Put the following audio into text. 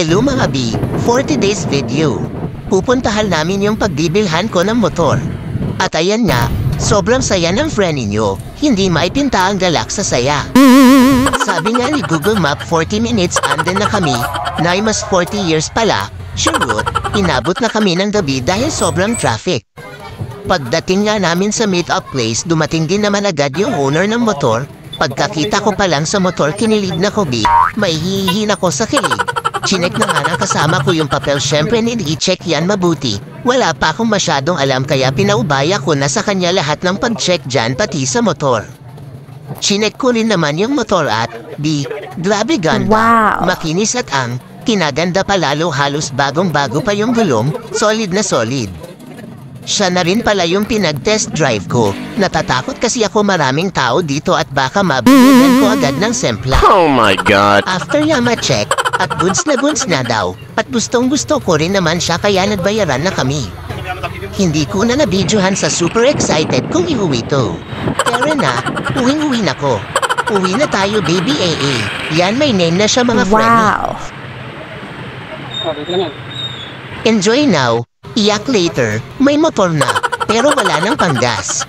Hello mga B, 40 days video. Pupuntahan namin yung pagbibilhan ko ng motor. At ayan nga, sobrang saya ng friend ninyo, hindi maipinta ang galak sa saya. Sabi nga ni Google Map 40 minutes andun na kami, na ay mas 40 years pala, sure, inabot na kami ng gabi dahil sobrang traffic. Pagdating nga namin sa meet-up place, dumating din naman agad yung owner ng motor. Pagkakita ko pa lang sa motor, kinilig na ko B, may hihihin ako sa kilig. Chinek na nga ng kasama ko yung papel, syempre i-check yan mabuti. Wala pa akong masyadong alam kaya pinaubaya ko na sa kanya lahat ng pag-check dyan pati sa motor. Chinek ko rin naman yung motor at B, grabe ganda. Wow. Makinis at ang kinaganda pa lalo, halos bagong-bago pa yung gulong, solid na solid. Siya na rin pala yung pinag-test drive ko. Natatakot kasi ako maraming tao dito at baka mabigyan ko agad ng sempla. Oh my God! After niya ma-check, at goods na daw, at gustong-gusto ko rin naman siya kaya nagbayaran na kami. Hindi ko na nabidyohan sa super excited kung iuwi to. Pero na, uwing-uwi na ko. Uwi na tayo baby AA. Yan may name na siya mga friend. Wow. Enjoy now, iyak later, may motor na, pero wala nang panggas.